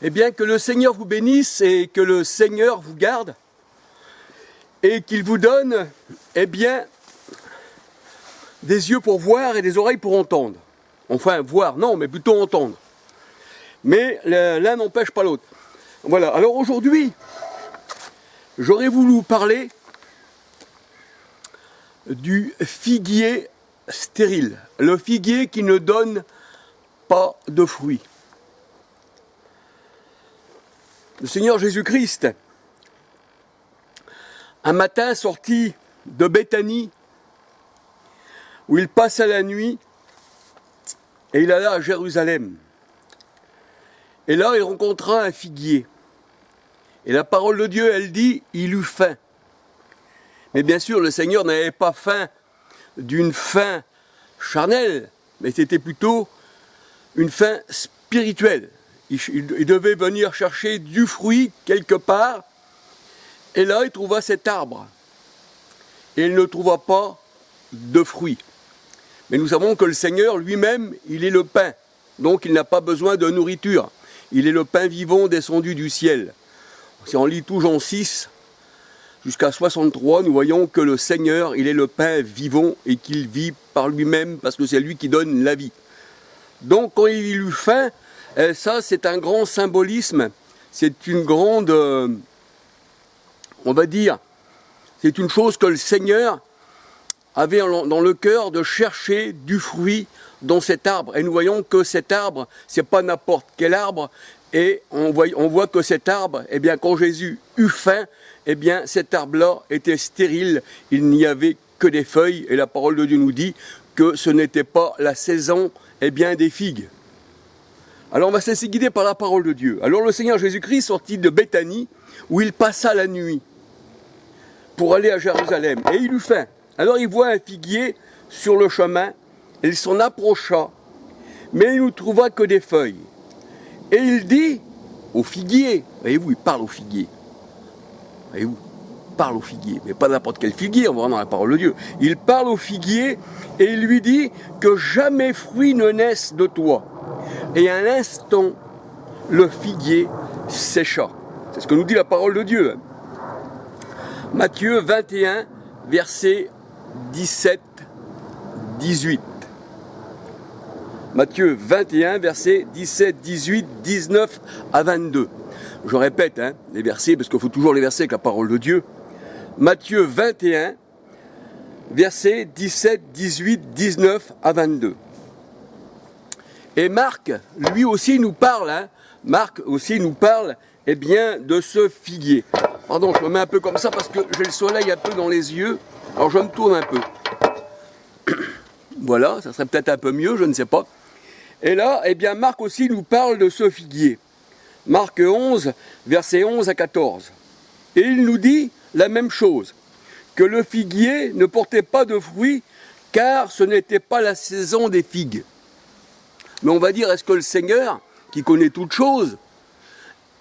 Eh bien, que le Seigneur vous bénisse et que le Seigneur vous garde et qu'il vous donne, eh bien, des yeux pour voir et des oreilles pour entendre. Enfin, voir, non, mais plutôt entendre. Mais l'un n'empêche pas l'autre. Voilà, alors aujourd'hui, j'aurais voulu vous parler du figuier stérile, le figuier qui ne donne pas de fruits. Le Seigneur Jésus-Christ, un matin sorti de Béthanie, où il passa la nuit, et il alla à Jérusalem. Et là, il rencontra un figuier. Et la parole de Dieu, elle dit, il eut faim. Mais bien sûr, le Seigneur n'avait pas faim d'une faim charnelle, mais c'était plutôt une faim spirituelle. Il devait venir chercher du fruit quelque part, et là, il trouva cet arbre. Et il ne trouva pas de fruits. Mais nous savons que le Seigneur lui-même, il est le pain, donc il n'a pas besoin de nourriture. Il est le pain vivant descendu du ciel. Si on lit tout Jean 6, jusqu'à 63, nous voyons que le Seigneur, il est le pain vivant et qu'il vit par lui-même parce que c'est lui qui donne la vie. Donc quand il eut faim, ça c'est un grand symbolisme, c'est une grande, on va dire, c'est une chose que le Seigneur avait dans le cœur de chercher du fruit dans cet arbre. Et nous voyons que cet arbre, c'est pas n'importe quel arbre. Et on voit que cet arbre, eh bien, quand Jésus eut faim, eh bien, cet arbre-là était stérile. Il n'y avait que des feuilles. Et la parole de Dieu nous dit que ce n'était pas la saison, eh bien, des figues. Alors on va se laisser guider par la parole de Dieu. Alors le Seigneur Jésus-Christ sortit de Béthanie, où il passa la nuit pour aller à Jérusalem. Et il eut faim. Alors il voit un figuier sur le chemin, et il s'en approcha, mais il ne trouva que des feuilles. Et il dit au figuier, voyez-vous, il parle au figuier. Voyez-vous, il parle au figuier, mais pas n'importe quel figuier, on va voir dans la parole de Dieu. Il parle au figuier et il lui dit que jamais fruit ne naisse de toi. Et à l'instant, le figuier sécha. C'est ce que nous dit la parole de Dieu. Matthieu 21, verset 17-18. Matthieu 21, versets 17, 18, 19 à 22. Je répète les versets, parce qu'il faut toujours les versets avec la parole de Dieu. Matthieu 21, versets 17, 18, 19 à 22. Et Marc, lui aussi nous parle, Marc aussi nous parle, eh bien, de ce figuier. Pardon, je me mets un peu comme ça parce que j'ai le soleil un peu dans les yeux. Alors je me tourne un peu. Voilà, ça serait peut-être un peu mieux, je ne sais pas. Et là, eh bien, Marc aussi nous parle de ce figuier. Marc 11, versets 11 à 14. Et il nous dit la même chose, que le figuier ne portait pas de fruits, car ce n'était pas la saison des figues. Mais on va dire, est-ce que le Seigneur, qui connaît toutes choses,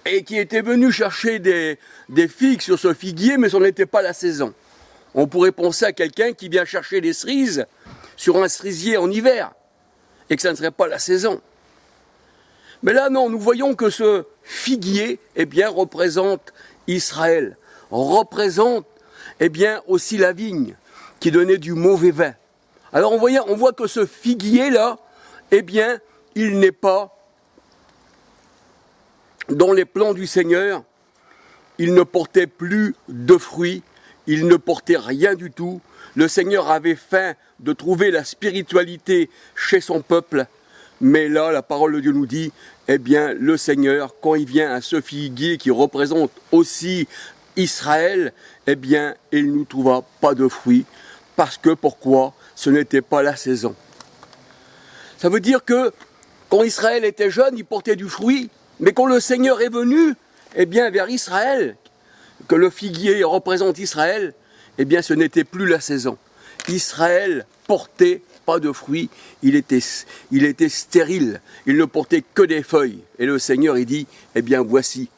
et qui était venu chercher des figues sur ce figuier, mais ce n'était pas la saison. On pourrait penser à quelqu'un qui vient chercher des cerises sur un cerisier en hiver, et que ça ne serait pas la saison. Mais là, non, nous voyons que ce figuier, eh bien, représente Israël, représente, eh bien, aussi la vigne, qui donnait du mauvais vin. Alors on voit que ce figuier-là, eh bien, il n'est pas dans les plans du Seigneur, il ne portait plus de fruits, il ne portait rien du tout. Le Seigneur avait faim de trouver la spiritualité chez son peuple, mais là, la parole de Dieu nous dit, eh bien, le Seigneur, quand il vient à ce figuier qui représente aussi Israël, eh bien, il ne trouva pas de fruits, parce que, pourquoi? Ce n'était pas la saison. Ça veut dire que, quand Israël était jeune, il portait du fruit, mais quand le Seigneur est venu, eh bien, vers Israël, que le figuier représente Israël, eh bien, ce n'était plus la saison. Israël portait pas de fruits, il était stérile, il ne portait que des feuilles. Et le Seigneur, il dit, eh bien, voici,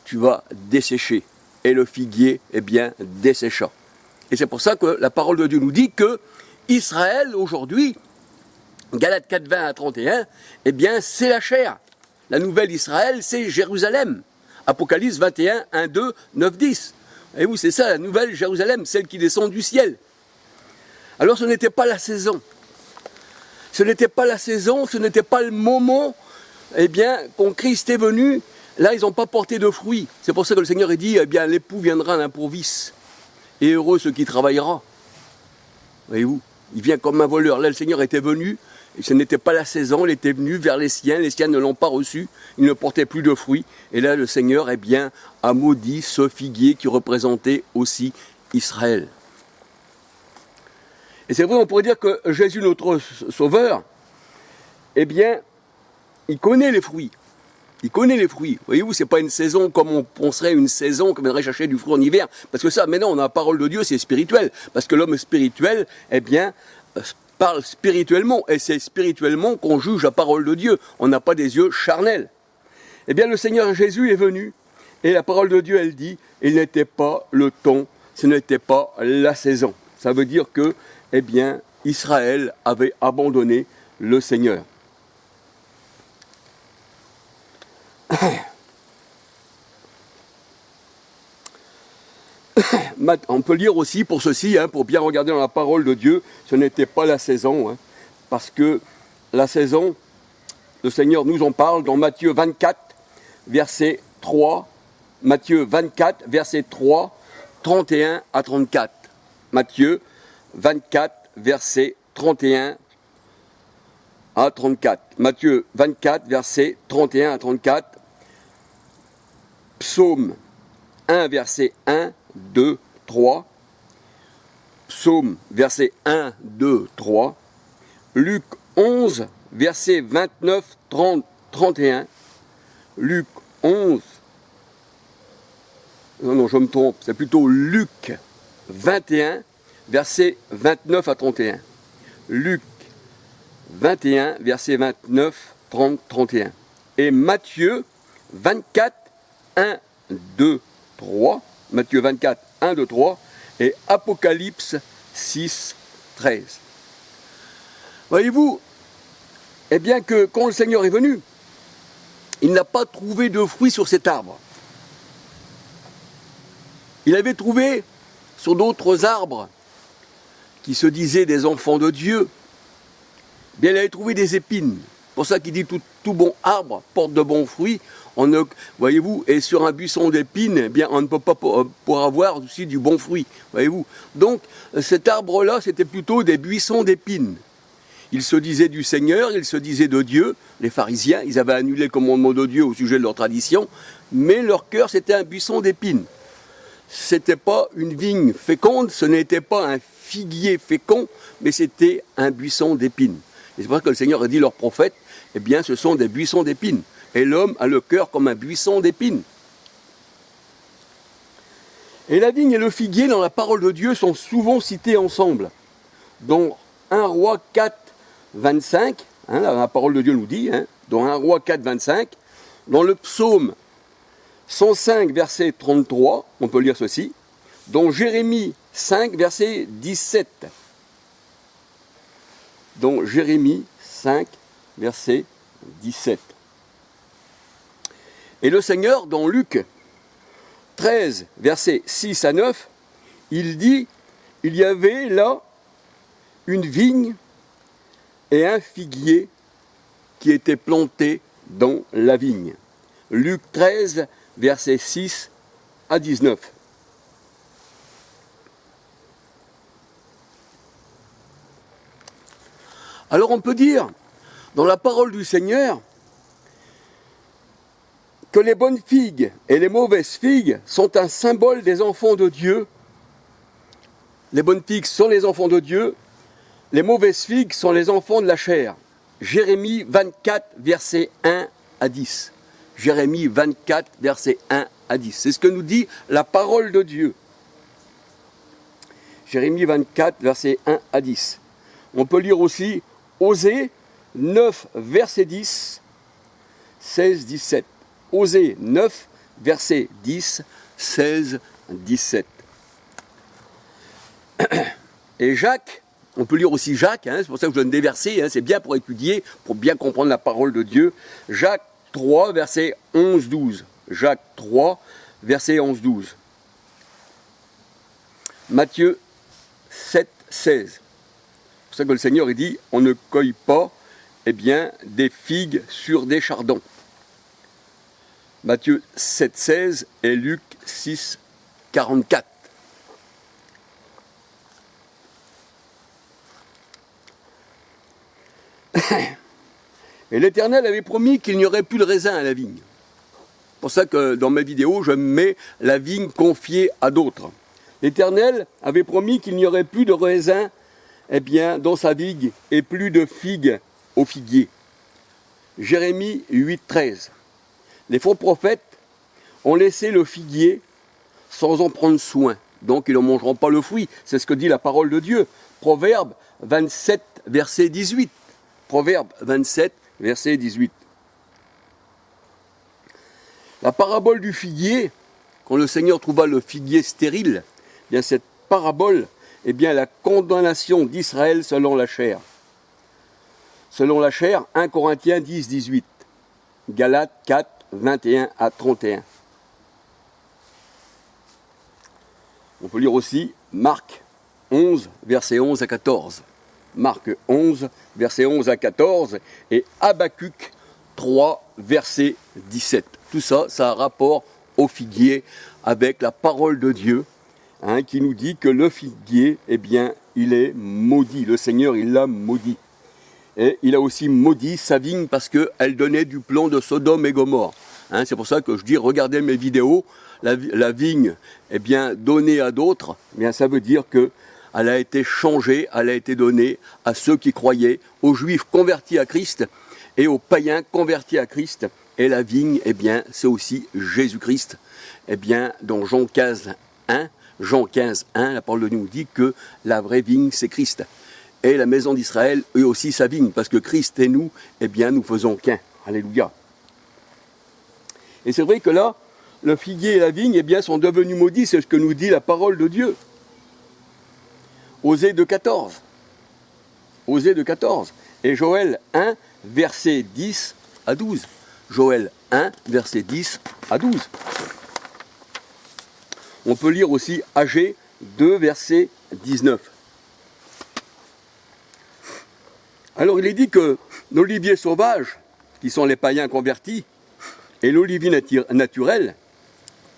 tu vas dessécher. Et le figuier, eh bien, dessécha. Et c'est pour ça que la parole de Dieu nous dit que Israël, aujourd'hui, Galates 4, 20 à 31, eh bien, c'est la chair. La nouvelle Israël, c'est Jérusalem. Apocalypse 21, 1, 2, 9, 10. Et vous, c'est ça, la nouvelle Jérusalem, celle qui descend du ciel. Alors ce n'était pas la saison. Ce n'était pas la saison, ce n'était pas le moment, eh bien, quand Christ est venu, là, ils n'ont pas porté de fruits. C'est pour ça que le Seigneur a dit, eh bien, l'époux viendra à l'improviste. Et heureux ceux qui travaillera. Voyez-vous, il vient comme un voleur. Là, le Seigneur était venu, et ce n'était pas la saison, il était venu vers les siens ne l'ont pas reçu, il ne portait plus de fruits. Et là, le Seigneur, eh bien, a maudit ce figuier qui représentait aussi Israël. Et c'est vrai, on pourrait dire que Jésus, notre Sauveur, eh bien, il connaît les fruits. Il connaît les fruits. Voyez-vous, c'est pas une saison comme on penserait une saison qu'on viendrait chercher du fruit en hiver. Parce que ça, maintenant, on a la parole de Dieu, c'est spirituel. Parce que l'homme spirituel, eh bien, parle spirituellement. Et c'est spirituellement qu'on juge la parole de Dieu. On n'a pas des yeux charnels. Eh bien, le Seigneur Jésus est venu. Et la parole de Dieu, elle dit, il n'était pas le temps, ce n'était pas la saison. Ça veut dire que, eh bien, Israël avait abandonné le Seigneur. On peut lire aussi pour ceci, pour bien regarder dans la parole de Dieu, ce n'était pas la saison, parce que la saison, le Seigneur nous en parle dans Matthieu 24, verset 3, Matthieu 24, verset 3, 31 à 34. Matthieu 24, verset 31 à 34. Matthieu 24, verset 31 à 34. Psaume 1, verset 1, 2, 3. Psaume, verset 1, 2, 3. Luc 11, verset 29, 30, 31. Luc 11. Non, je me trompe. C'est plutôt Luc 21, verset 29 à 31. Luc 21, verset 29, 30, 31. Et Matthieu 24, 1, 2, 3, Matthieu 24, 1, 2, 3, et Apocalypse 6, 13. Voyez-vous, eh bien que quand le Seigneur est venu, il n'a pas trouvé de fruits sur cet arbre. Il avait trouvé sur d'autres arbres qui se disaient des enfants de Dieu, bien il avait trouvé des épines. C'est pour ça qu'il dit tout bon arbre porte de bons fruits. Voyez-vous, et sur un buisson d'épines, eh bien, on ne peut pas pour avoir aussi du bon fruit. Voyez-vous. Donc, cet arbre-là, c'était plutôt des buissons d'épines. Ils se disaient du Seigneur, ils se disaient de Dieu. Les pharisiens, ils avaient annulé le commandement de Dieu au sujet de leur tradition, mais leur cœur, c'était un buisson d'épines. Ce n'était pas une vigne féconde, ce n'était pas un figuier fécond, mais c'était un buisson d'épines. Et c'est pour ça que le Seigneur a dit leurs prophètes, eh bien, ce sont des buissons d'épines. Et l'homme a le cœur comme un buisson d'épines. Et la vigne et le figuier, dans la parole de Dieu, sont souvent cités ensemble. Dans 1 Roi 4, 25, la parole de Dieu nous dit, dans 1 Roi 4, 25, dans le psaume 105, verset 33, on peut lire ceci, dans Jérémie 5, verset 17. Dans Jérémie 5, verset 17. Et le Seigneur, dans Luc 13, versets 6 à 9, il dit, il y avait là une vigne et un figuier qui étaient plantés dans la vigne. Luc 13, versets 6 à 19. Alors on peut dire, dans la parole du Seigneur, que les bonnes figues et les mauvaises figues sont un symbole des enfants de Dieu. Les bonnes figues sont les enfants de Dieu, les mauvaises figues sont les enfants de la chair. Jérémie 24, versets 1 à 10. Jérémie 24, versets 1 à 10. C'est ce que nous dit la parole de Dieu. Jérémie 24, versets 1 à 10. On peut lire aussi Osée 9, verset 10, 16, 17. Osée 9, verset 10, 16, 17. Et Jacques, on peut lire aussi Jacques, c'est pour ça que je donne des versets, c'est bien pour étudier, pour bien comprendre la parole de Dieu. Jacques 3, verset 11-12. Jacques 3, verset 11-12. Matthieu 7, 16. C'est pour ça que le Seigneur il dit, on ne cueille pas des figues sur des chardons. Matthieu 7, 16 et Luc 6, 44. Et l'Éternel avait promis qu'il n'y aurait plus de raisin à la vigne. C'est pour ça que dans mes vidéos, je mets la vigne confiée à d'autres. L'Éternel avait promis qu'il n'y aurait plus de raisin dans sa vigne et plus de figues au figuier. Jérémie 8, 13. Les faux prophètes ont laissé le figuier sans en prendre soin. Donc ils ne mangeront pas le fruit. C'est ce que dit la parole de Dieu. Proverbe 27, verset 18. Proverbe 27, verset 18. La parabole du figuier, quand le Seigneur trouva le figuier stérile, cette parabole, la condamnation d'Israël selon la chair. Selon la chair, 1 Corinthiens 10, 18. Galates 4, 21 à 31. On peut lire aussi Marc 11, verset 11 à 14. Marc 11, verset 11 à 14 et Habacuc 3, verset 17. Tout ça, ça a rapport au figuier avec la parole de Dieu qui nous dit que le figuier, il est maudit. Le Seigneur, il l'a maudit. Et il a aussi maudit sa vigne parce qu'elle donnait du plomb de Sodome et Gomorrhe. C'est pour ça que je dis, regardez mes vidéos, la vigne donnée à d'autres, ça veut dire qu'elle a été changée, elle a été donnée à ceux qui croyaient, aux Juifs convertis à Christ et aux païens convertis à Christ. Et la vigne, c'est aussi Jésus-Christ. Dans Jean 15, 1, la parole de Dieu nous dit que la vraie vigne, c'est Christ. Et la maison d'Israël est aussi sa vigne, parce que Christ et nous, nous faisons qu'un. Alléluia. Et c'est vrai que là, le figuier et la vigne, sont devenus maudits, c'est ce que nous dit la parole de Dieu. Osée 2,14. Osée 2,14. Et Joël 1, verset 10 à 12. Joël 1, verset 10 à 12. On peut lire aussi Agé 2, verset 19. Alors il est dit que l'olivier sauvage, qui sont les païens convertis, et l'olivier naturel,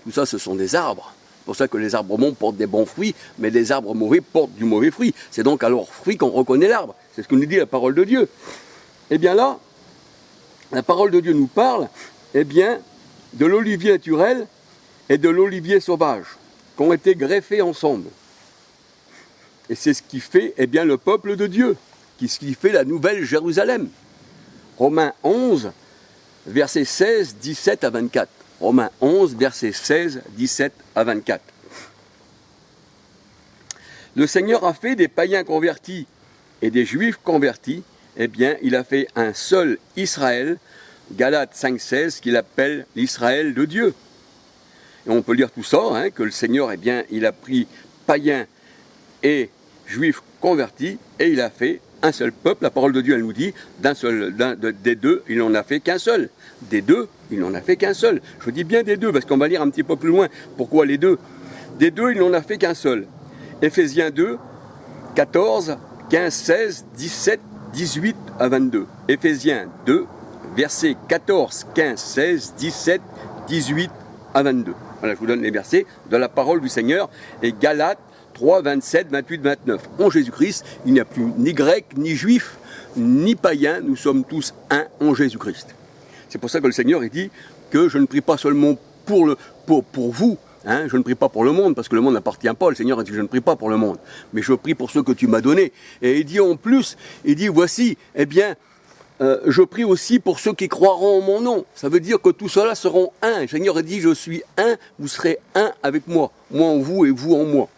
tout ça ce sont des arbres. C'est pour ça que les arbres bons portent des bons fruits, mais les arbres mauvais portent du mauvais fruit. C'est donc à leurs fruits qu'on reconnaît l'arbre. C'est ce que nous dit la parole de Dieu. Là, la parole de Dieu nous parle de l'olivier naturel et de l'olivier sauvage, qui ont été greffés ensemble. Et c'est ce qui fait le peuple de Dieu, ce qui fait la nouvelle Jérusalem. Romains 11, versets 16, 17 à 24. Romains 11, versets 16, 17 à 24. Le Seigneur a fait des païens convertis et des juifs convertis, il a fait un seul Israël, Galates 5, 16, qu'il appelle l'Israël de Dieu. Et on peut lire tout ça, que le Seigneur, il a pris païens et juifs convertis et il a fait un seul peuple. La parole de Dieu, elle nous dit, des deux, il n'en a fait qu'un seul. Des deux, il n'en a fait qu'un seul. Je dis bien des deux, parce qu'on va lire un petit peu plus loin. Pourquoi les deux? Des deux, il n'en a fait qu'un seul. Éphésiens 2, 14, 15, 16, 17, 18 à 22. Éphésiens 2, versets 14, 15, 16, 17, 18 à 22. Voilà, je vous donne les versets de la parole du Seigneur. Et Galates 3, 27, 28, 29. En Jésus-Christ, il n'y a plus ni grec, ni juif, ni païen. Nous sommes tous un en Jésus-Christ. C'est pour ça que le Seigneur il dit que je ne prie pas seulement pour vous. Je ne prie pas pour le monde, parce que le monde n'appartient pas. Le Seigneur a dit, je ne prie pas pour le monde, mais je prie pour ceux que tu m'as donnés. Et il dit en plus, voici, je prie aussi pour ceux qui croiront en mon nom. Ça veut dire que tous ceux-là seront un. Le Seigneur a dit, je suis un, vous serez un avec moi. Moi en vous et vous en moi.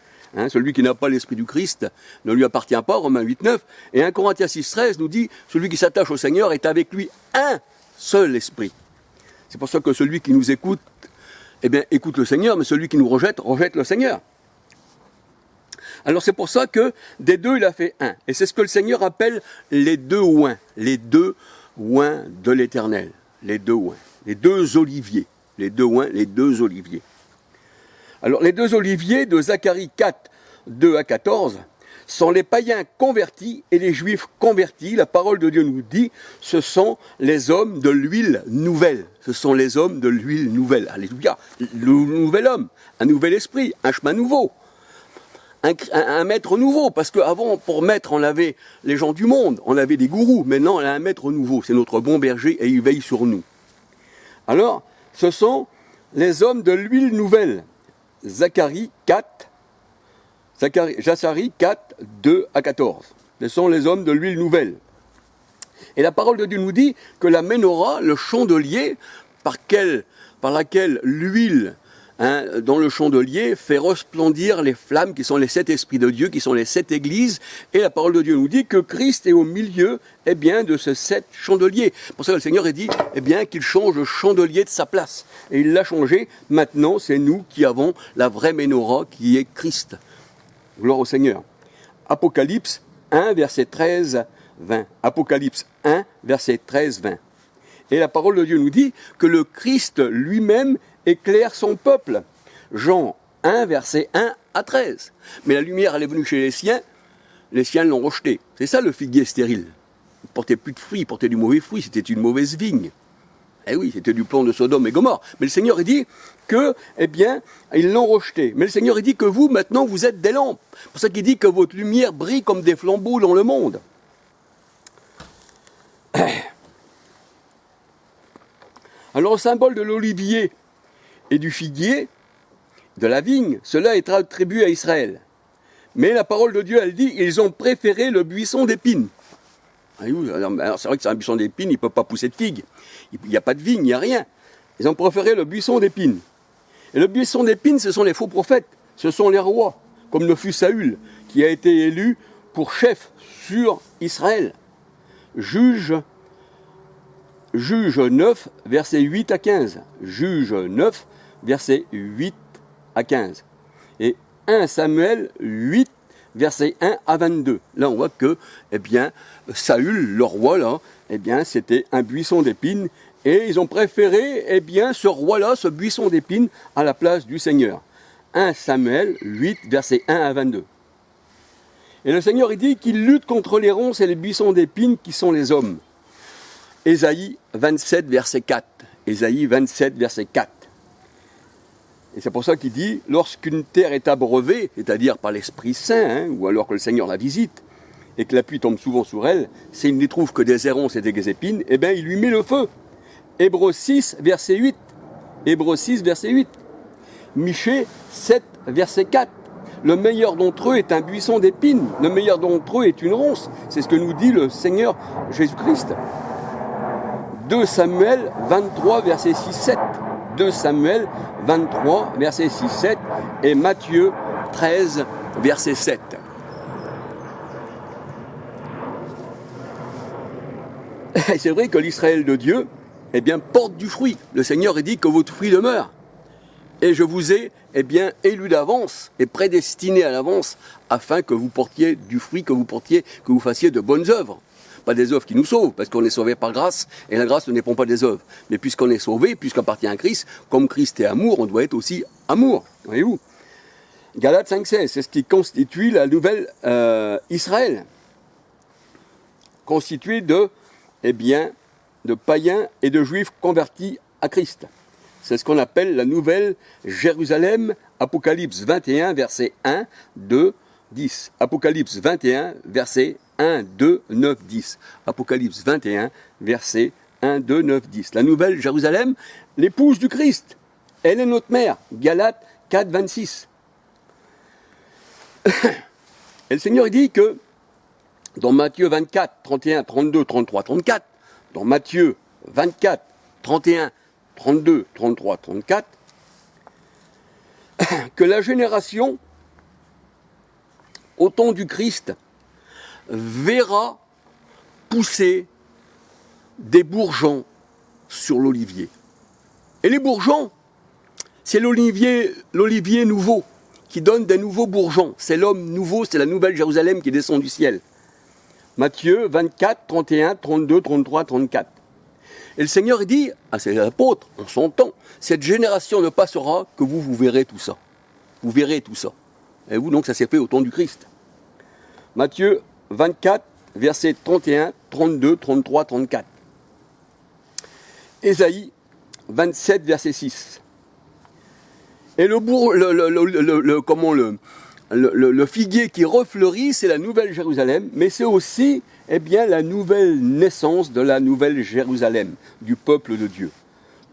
Celui qui n'a pas l'esprit du Christ ne lui appartient pas, Romains 8, 9. Et 1 Corinthiens 6, 13 nous dit, celui qui s'attache au Seigneur est avec lui un seul esprit. C'est pour ça que celui qui nous écoute, écoute le Seigneur, mais celui qui nous rejette, rejette le Seigneur. Alors c'est pour ça que des deux, il a fait un. Et c'est ce que le Seigneur appelle les deux oints de l'Éternel. les deux oins, les deux oliviers. Les deux oins, les deux oliviers. Alors, les deux oliviers de Zacharie 4, 2 à 14, sont les païens convertis et les juifs convertis. La parole de Dieu nous dit, ce sont les hommes de l'huile nouvelle. Ce sont les hommes de l'huile nouvelle. Alléluia. Le nouvel homme, un nouvel esprit, un chemin nouveau. Un maître nouveau, parce qu'avant, pour maître, on avait les gens du monde, on avait des gourous. Maintenant, on a un maître nouveau, c'est notre bon berger et il veille sur nous. Alors, ce sont les hommes de l'huile nouvelle. Zacharie 4, 2 à 14. Ce sont les hommes de l'huile nouvelle. Et la parole de Dieu nous dit que la menorah, le chandelier, par laquelle l'huile, dans le chandelier, fait resplendir les flammes qui sont les 7 esprits de Dieu, qui sont les 7 églises. Et la parole de Dieu nous dit que Christ est au milieu de ces 7 chandeliers. Pour ça, le Seigneur a dit qu'il change le chandelier de sa place. Et il l'a changé. Maintenant, c'est nous qui avons la vraie menorah qui est Christ. Gloire au Seigneur. Apocalypse 1, verset 13, 20. Apocalypse 1, verset 13, 20. Et la parole de Dieu nous dit que le Christ lui-même éclaire son peuple. Jean 1, verset 1 à 13. Mais la lumière, elle est venue chez les siens l'ont rejeté. C'est ça le figuier stérile. Il ne portait plus de fruits, il portait du mauvais fruit, c'était une mauvaise vigne. Eh oui, c'était du plan de Sodome et Gomorrhe. Mais le Seigneur, il dit que, ils l'ont rejeté. Mais le Seigneur, il dit que vous, maintenant, vous êtes des lampes. C'est pour ça qu'il dit que votre lumière brille comme des flambeaux dans le monde. Alors, le symbole de l'olivier et du figuier, de la vigne, cela est attribué à Israël. Mais la parole de Dieu, elle dit, ils ont préféré le buisson d'épines. Alors c'est vrai que c'est un buisson d'épines, il ne peut pas pousser de figues. Il n'y a pas de vigne, il n'y a rien. Ils ont préféré le buisson d'épines. Et le buisson d'épines, ce sont les faux prophètes, ce sont les rois, comme le fut Saül, qui a été élu pour chef sur Israël. Juge 9, versets 8 à 15. Juge 9, versets 8 à 15. Et 1 Samuel 8, versets 1 à 22. Là, on voit que, Saül, le roi, là, c'était un buisson d'épines. Et ils ont préféré, ce roi-là, ce buisson d'épines, à la place du Seigneur. 1 Samuel 8, versets 1 à 22. Et le Seigneur, il dit qu'il lutte contre les ronces et les buissons d'épines qui sont les hommes. Ésaïe 27, verset 4. Ésaïe 27, verset 4. Et c'est pour ça qu'il dit, lorsqu'une terre est abreuvée, c'est-à-dire par l'Esprit Saint, ou alors que le Seigneur la visite, et que la pluie tombe souvent sur elle, s'il n'y trouve que des ronces et des épines, il lui met le feu. Hébreux 6, verset 8. Hébreux 6, verset 8. Michée 7, verset 4. Le meilleur d'entre eux est un buisson d'épines. Le meilleur d'entre eux est une ronce. C'est ce que nous dit le Seigneur Jésus-Christ. 2 Samuel 23, verset 6, 7. 2 Samuel 23, verset 6, 7. Et Matthieu 13, verset 7. Et c'est vrai que l'Israël de Dieu, porte du fruit. Le Seigneur dit que votre fruit demeure. Et je vous ai, élu d'avance et prédestiné à l'avance afin que vous portiez du fruit, que vous fassiez de bonnes œuvres. Pas des œuvres qui nous sauvent, parce qu'on est sauvé par grâce, et la grâce ne dépend pas des œuvres. Mais puisqu'on est sauvé, puisqu'on appartient à Christ, comme Christ est amour, on doit être aussi amour. Voyez-vous ? Galates 5,16, c'est ce qui constitue la nouvelle Israël. Constituée de païens et de juifs convertis à Christ. C'est ce qu'on appelle la nouvelle Jérusalem, Apocalypse 21, verset 1, 2, 10. Apocalypse 21, verset 1, 2, 9, 10. Apocalypse 21, verset 1, 2, 9, 10. La nouvelle Jérusalem, l'épouse du Christ. Elle est notre mère. Galates 4, 26. Et le Seigneur dit que dans Matthieu 24, 31, 32, 33, 34, dans Matthieu 24, 31, 32, 33, 34, que la génération au temps du Christ verra pousser des bourgeons sur l'olivier. Et les bourgeons, c'est l'olivier nouveau qui donne des nouveaux bourgeons. C'est l'homme nouveau, c'est la nouvelle Jérusalem qui descend du ciel. Matthieu 24, 31, 32, 33, 34. Et le Seigneur il dit à ses apôtres, en son temps, cette génération ne passera que vous verrez tout ça. Vous verrez tout ça. Et vous, donc, ça s'est fait au temps du Christ. Matthieu 24, versets 31, 32, 33, 34. Ésaïe 27, verset 6. Et le figuier qui refleurit, c'est la Nouvelle Jérusalem, mais c'est aussi la nouvelle naissance de la Nouvelle Jérusalem, du peuple de Dieu.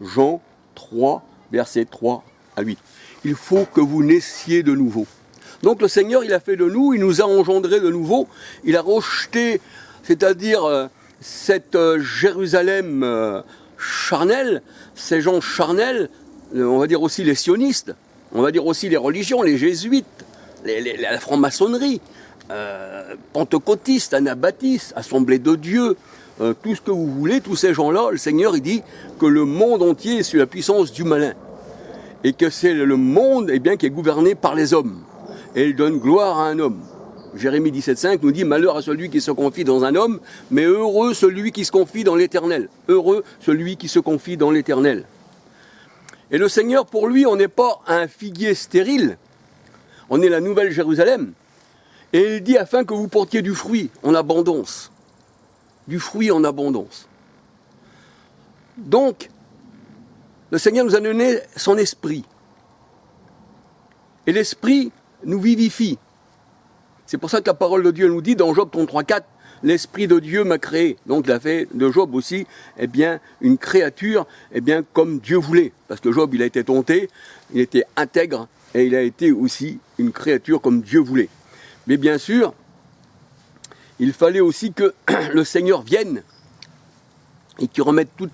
Jean 3, versets 3 à 8. Il faut que vous naissiez de nouveau. Donc le Seigneur, il a fait de nous, il nous a engendrés de nouveau, il a rejeté, c'est-à-dire cette Jérusalem charnelle, ces gens charnels, on va dire aussi les sionistes, on va dire aussi les religions, les jésuites, la franc-maçonnerie, pentecôtistes, anabaptistes, assemblée de Dieu, tout ce que vous voulez, tous ces gens-là, le Seigneur il dit que le monde entier est sous la puissance du malin. Et que c'est le monde qui est gouverné par les hommes. Et il donne gloire à un homme. Jérémie 17,5 nous dit « Malheur à celui qui se confie dans un homme, mais heureux celui qui se confie dans l'Éternel. » Heureux celui qui se confie dans l'Éternel. Et le Seigneur, pour lui, on n'est pas un figuier stérile. On est la Nouvelle Jérusalem. Et il dit afin que vous portiez du fruit en abondance. Du fruit en abondance. Donc, le Seigneur nous a donné son esprit. Et l'esprit nous vivifie. C'est pour ça que la parole de Dieu nous dit dans Job 33,4, l'esprit de Dieu m'a créé. Donc il a fait de Job aussi une créature comme Dieu voulait. Parce que Job, il a été tenté, il était intègre, et il a été aussi une créature comme Dieu voulait. Mais bien sûr, il fallait aussi que le Seigneur vienne et qu'il remette toute